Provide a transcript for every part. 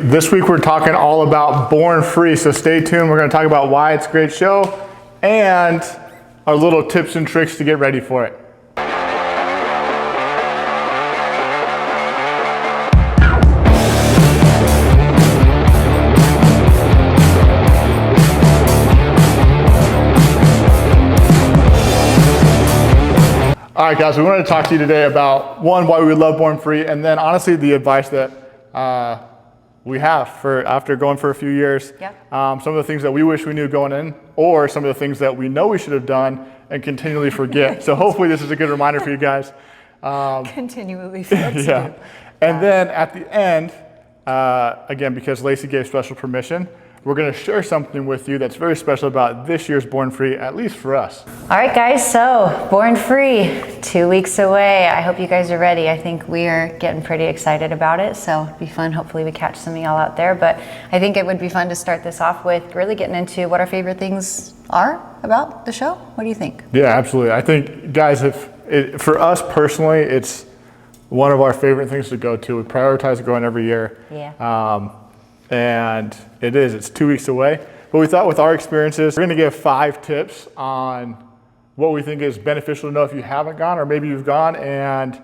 This week we're talking all about Born Free, so stay tuned. We're going to talk about why it's a great show and our little tips and tricks to get ready for it. All right, guys, we wanted to talk to you today about, one, why we love Born Free, and then honestly the advice that we have for after going for a few years. Yep. Some of the things that we wish we knew going in, or some of the things that we know we should have done and continually forget. So hopefully this is a good reminder for you guys. Continually forget. Yeah. And then at the end, again, because Lacey gave special permission, we're going to share something with you that's very special about this year's Born Free, at least for us. All right, guys, so Born Free, 2 weeks away. I hope you guys are ready. I think we are getting pretty excited about it, so it'll be fun. Hopefully we catch some of y'all out there, but I think it would be fun to start this off with really getting into what our favorite things are about the show. What do you think? Yeah, absolutely. I think, guys, for us personally, it's one of our favorite things to go to. We prioritize going every year. Yeah. And it's 2 weeks away. But we thought with our experiences, we're gonna give 5 tips on what we think is beneficial to know if you haven't gone, or maybe you've gone and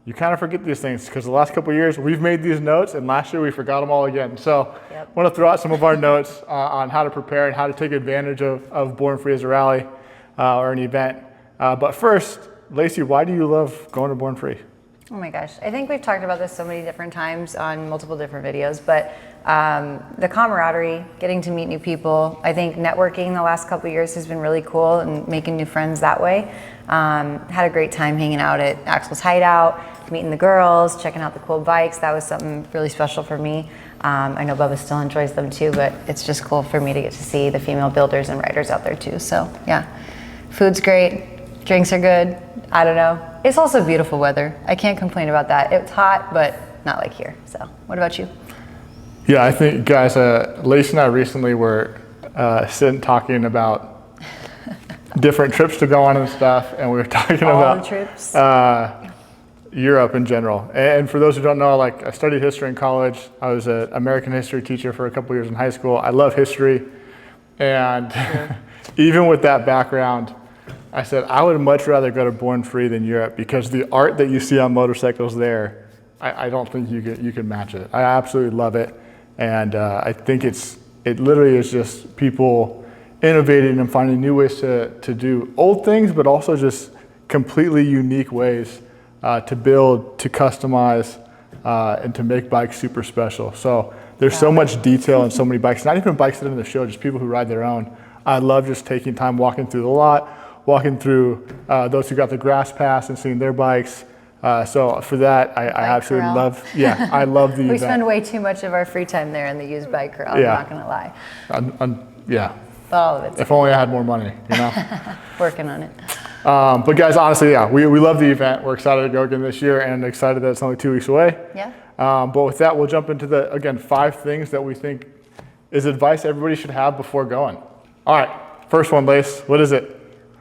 you kind of forget these things, because the last couple of years we've made these notes and last year we forgot them all again. So I want to throw out some of our notes on how to prepare and how to take advantage of Born Free as a rally or an event. But first, Lacey, why do you love going to Born Free? Oh my gosh, I think we've talked about this so many different times on multiple different videos, but the camaraderie, getting to meet new people, I think networking the last couple of years has been really cool and making new friends that way. Had a great time hanging out at Axel's Hideout, meeting the girls, checking out the cool bikes. That was something really special for me. I know Bubba still enjoys them too, but it's just cool for me to get to see the female builders and riders out there too. So yeah, food's great, drinks are good. I don't know. It's also beautiful weather. I can't complain about that. It's hot, but not like here. So what about you? Yeah, I think, guys, Lacey and I recently were sitting talking about different trips to go on and stuff, and we were talking about the trips. Europe in general. And for those who don't know, like, I studied history in college. I was an American history teacher for a couple years in high school. I love history, and even with that background, I said I would much rather go to Born Free than Europe, because the art that you see on motorcycles there, I don't think you can match it. I absolutely love it, and I think it literally is just people innovating and finding new ways to do old things, but also just completely unique ways to build, to customize, and to make bikes super special. So there's so much detail in so many bikes, not even bikes that are in the show, just people who ride their own. I love just taking time walking through the lot, walking through those who got the grass pass and seeing their bikes. So for that, I absolutely love, I love the event. We spend way too much of our free time there in the used bike corral, Yeah. I'm not gonna lie. Yeah. But all of it's If only I had more money, you know? working on it. But guys, honestly, we love the event. We're excited to go again this year and excited that it's only 2 weeks away. Yeah. But with that, we'll jump into again, 5 things that we think is advice everybody should have before going. All right, first one, Lace, what is it?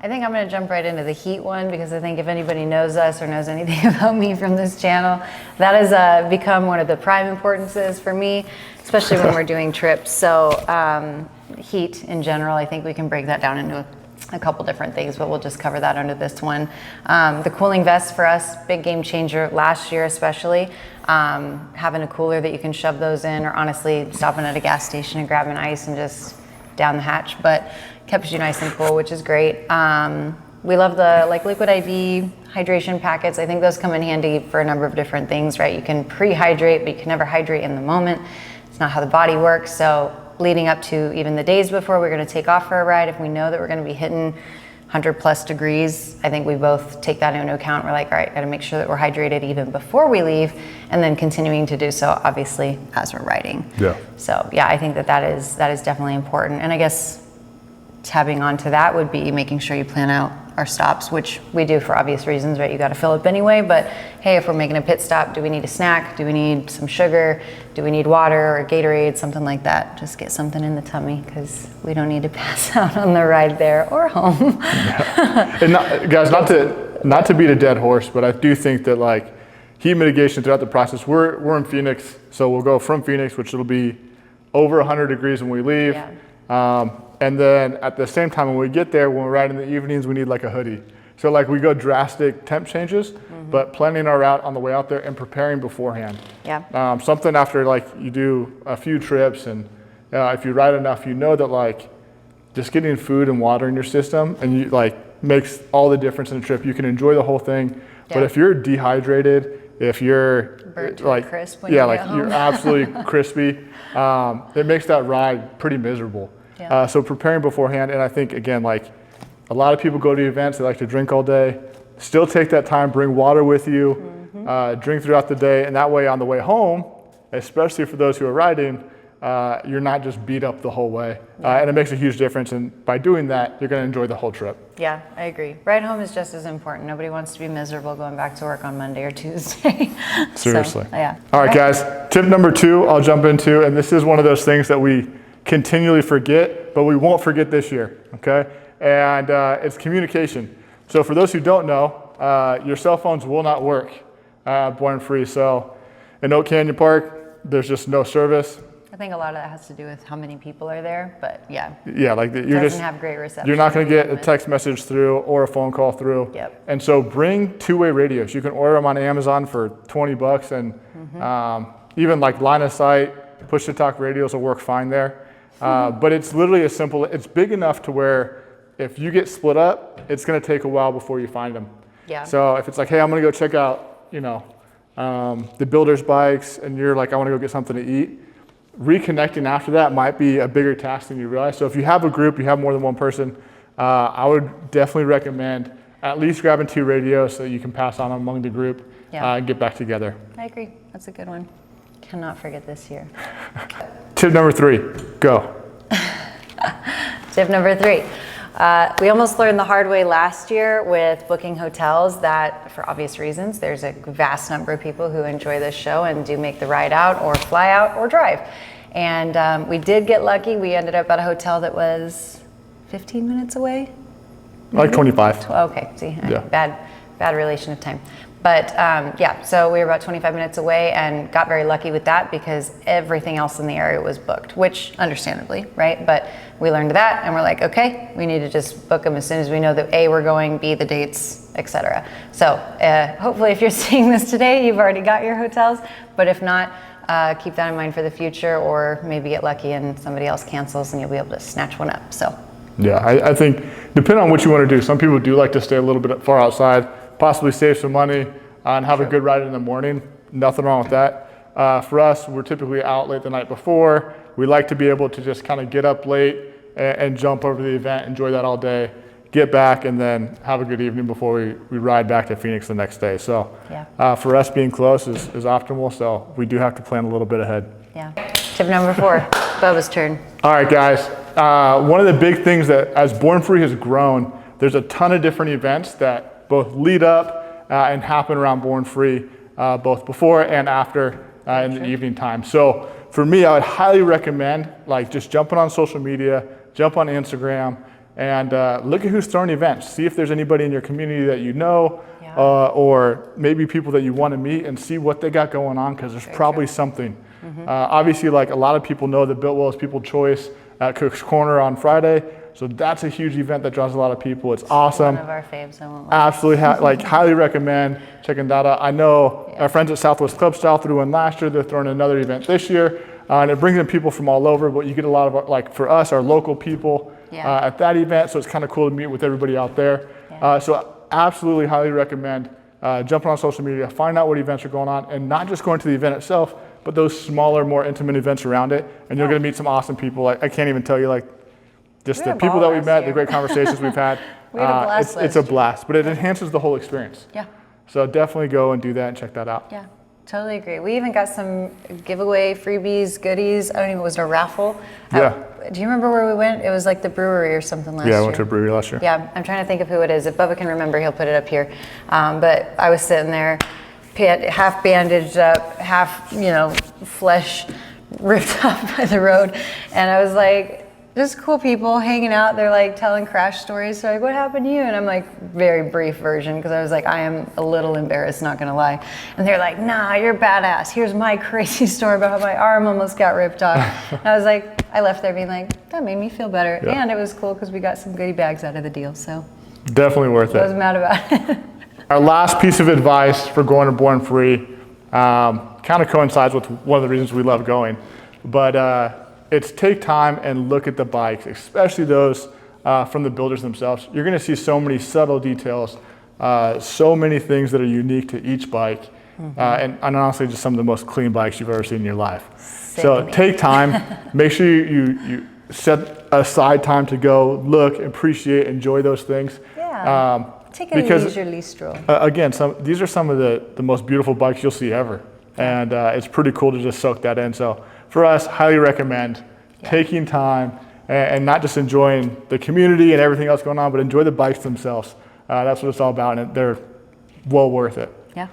I think I'm going to jump right into the heat one, because I think if anybody knows us or knows anything about me from this channel, that has become one of the prime importances for me, especially when we're doing trips. So heat in general, I think we can break that down into a couple different things, but we'll just cover that under this one. The cooling vest for us, big game changer last year especially. Having a cooler that you can shove those in, or honestly stopping at a gas station and grabbing ice and just down the hatch, but keeps you nice and cool, which is great. We love the liquid IV hydration packets. I think those come in handy for a number of different things, right? You can pre-hydrate, but you can never hydrate in the moment. It's not how the body works. So leading up to even the days before we're gonna take off for a ride, if we know that we're gonna be hitting 100+ degrees, I think we both take that into account. We're like, all right, gotta make sure that we're hydrated even before we leave, and then continuing to do so, obviously, as we're riding. Yeah. So yeah, I think that is definitely important. And I guess tabbing onto that would be making sure you plan out our stops, which we do for obvious reasons, right? You got to fill up anyway, but hey, if we're making a pit stop, do we need a snack? Do we need some sugar? Do we need water or Gatorade, something like that? Just get something in the tummy, because we don't need to pass out on the ride there or home. Yeah. And guys, not to beat a dead horse, but I do think that, like, heat mitigation throughout the process. We're in Phoenix, so we'll go from Phoenix, which it'll be over 100 degrees when we leave. Yeah. And then at the same time when we get there, when we're riding in the evenings, we need like a hoodie. So like we go drastic temp changes, but planning our route on the way out there and preparing beforehand. Yeah. Something after like you do a few trips and if you ride enough, you know that like just getting food and water in your system and you like makes all the difference in a trip. You can enjoy the whole thing. Yeah. But if you're dehydrated, if you're burnt to like, a crisp when you get home. You're absolutely crispy, it makes that ride pretty miserable. Yeah. So preparing beforehand, and I think again, like a lot of people go to events, they like to drink all day. Still take that time, bring water with you, drink throughout the day, and that way on the way home, especially for those who are riding, you're not just beat up the whole way. And it makes a huge difference, and by doing that, you're gonna enjoy the whole trip. Yeah, I agree. Ride home is just as important. Nobody wants to be miserable going back to work on Monday or Tuesday. Seriously. So, yeah. All right, guys, tip number 2, I'll jump into, and this is one of those things that we continually forget, but we won't forget this year, okay? And it's communication. So for those who don't know, your cell phones will not work Born Free. So in Oak Canyon Park, there's just no service. I think a lot of that has to do with how many people are there, but yeah. Yeah, like doesn't have great reception. You're not going to get a text message through or a phone call through. Yep. And so bring two-way radios. You can order them on Amazon for $20, and even like line of sight, push to talk radios will work fine there. But it's literally as simple. It's big enough to where if you get split up, it's going to take a while before you find them. Yeah. So if it's like, hey, I'm going to go check out, the builder's bikes, and you're like, I want to go get something to eat. Reconnecting after that might be a bigger task than you realize. So if you have a group, you have more than one person, I would definitely recommend at least grabbing 2 radios so that you can pass on among the group and get back together. I agree. That's a good one. Cannot forget this year. Tip number 3, go. Tip number 3. We almost learned the hard way last year with booking hotels that, for obvious reasons, there's a vast number of people who enjoy this show and do make the ride out or fly out or drive. And we did get lucky. We ended up at a hotel that was 15 minutes away. Like 25. Okay, see, Yeah. bad relation of time. But so we were about 25 minutes away and got very lucky with that because everything else in the area was booked, which understandably, right? But we learned that and we're like, okay, we need to just book them as soon as we know that A, we're going, B, the dates, etc. So hopefully if you're seeing this today, you've already got your hotels, but if not, keep that in mind for the future, or maybe get lucky and somebody else cancels and you'll be able to snatch one up, so. Yeah, I think depending on what you want to do, some people do like to stay a little bit far outside, possibly save some money and have a good ride in the morning. Nothing wrong with that. For us, we're typically out late the night before. We like to be able to just kind of get up late and jump over the event, enjoy that all day, get back, and then have a good evening before we ride back to Phoenix the next day. So for us, being close is optimal, so we do have to plan a little bit ahead. Yeah. Tip number 4, Bubba's turn. All right, guys. One of the big things that as Born Free has grown, there's a ton of different events that both lead up and happen around Born Free, both before and after in the evening time. So for me, I would highly recommend like just jumping on social media, jump on Instagram, and look at who's throwing events. See if there's anybody in your community that you know, or maybe people that you want to meet, and see what they got going on, because there's probably something. Obviously, like a lot of people know that Built Well is People's Choice at Cook's Corner on Friday. So that's a huge event that draws a lot of people. It's awesome. One of our faves, I won't lie. Absolutely, highly recommend checking that out. I know our friends at Southwest Club Style threw one last year. They're throwing another event this year, and it brings in people from all over. But you get a lot of for us, our local people at that event. So it's kind of cool to meet with everybody out there. So absolutely, highly recommend jumping on social media, find out what events are going on, and not just going to the event itself, but those smaller, more intimate events around it. And you're going to meet some awesome people. I can't even tell you just the people that we've met, the great conversations we've had. We had a blast it's a blast, but it enhances the whole experience. Yeah. So definitely go and do that and check that out. Yeah, totally agree. We even got some giveaway freebies, goodies. I don't even, was it a raffle? Yeah. Do you remember where we went? It was like the brewery or something last year. Yeah, I went to a brewery last year. Yeah, I'm trying to think of who it is. If Bubba can remember, he'll put it up here. But I was sitting there, half bandaged up, half, flesh ripped off by the road. And I was like, just cool people hanging out. They're like telling crash stories. So like, what happened to you? And I'm like, very brief version, because I was like, I am a little embarrassed, not gonna lie. And they're like, nah, you're badass. Here's my crazy story about how my arm almost got ripped off. And I was like, I left there being like, that made me feel better. Yeah. And it was cool because we got some goodie bags out of the deal. So definitely worth it. I was mad about it. Our last piece of advice for going to Born Free kind of coincides with one of the reasons we love going, but it's take time and look at the bikes, especially those from the builders themselves. You're going to see so many subtle details, so many things that are unique to each bike, and honestly, just some of the most clean bikes you've ever seen in your life. So take time, make sure you set aside time to go look, appreciate, enjoy those things. Yeah. Take a leisurely stroll. Again, these are some of the most beautiful bikes you'll see ever, and it's pretty cool to just soak that in. So for us, highly recommend taking time and not just enjoying the community and everything else going on, but enjoy the bikes themselves. That's what it's all about, and they're well worth it. Yeah.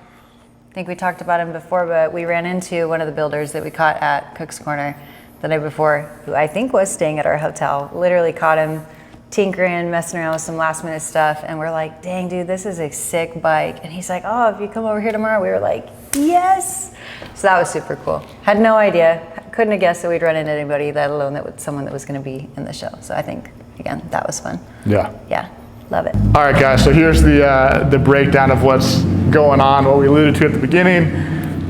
I think we talked about him before, but we ran into one of the builders that we caught at Cook's Corner the night before, who I think was staying at our hotel. Literally caught him tinkering, messing around with some last minute stuff, and we're like, dang dude, this is a sick bike. And he's like, oh, if you come over here tomorrow. We were like, yes. So that was super cool. Had no idea, couldn't have guessed that we'd run into anybody, let alone that with someone that was going to be in the show. So I think, again, that was fun. Yeah, love it. All right guys, so here's the breakdown of what's going on, what we alluded to at the beginning,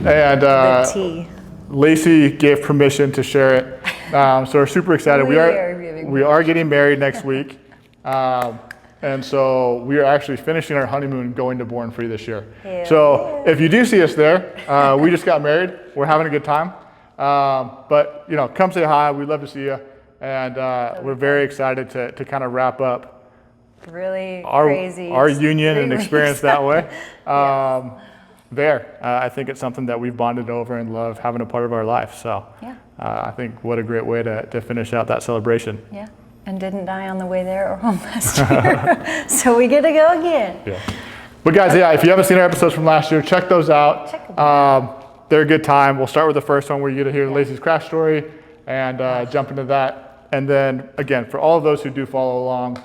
and the tea. Lacey gave permission to share it, so we're super excited. We are getting married next week, and so we are actually finishing our honeymoon going to Born Free this year. So if you do see us there, we just got married. We're having a good time, but come say hi. We'd love to see you, and we're very excited to kind of wrap up our union and experience that way. I think it's something that we've bonded over and love having a part of our life. So I think what a great way to finish out that celebration. Yeah, and didn't die on the way there or home last year. So we get to go again. Yeah. But guys, if you haven't seen our episodes from last year, check those out. They're a good time. We'll start with the first one where you get to hear Lacey's crash story and jump into that. And then again, for all of those who do follow along,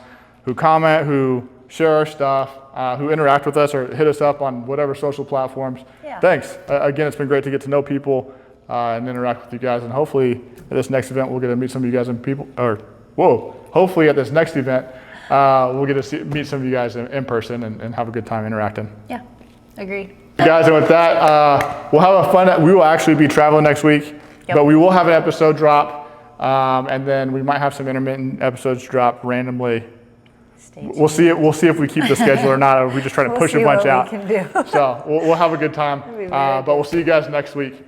who comment, who share our stuff, who interact with us or hit us up on whatever social platforms. Thanks. Again, it's been great to get to know people and interact with you guys. And hopefully at this next event, we'll get to meet some of you guys hopefully at this next event, we'll get to meet some of you guys in person and have a good time interacting. Yeah, agreed. Guys, and with that, we'll have a fun, we will actually be traveling next week, but we will have an episode drop, and then we might have some intermittent episodes drop randomly. We'll see if we keep the schedule or not, or if we just try to push a bunch out. So we'll have a good time, but we'll see you guys next week.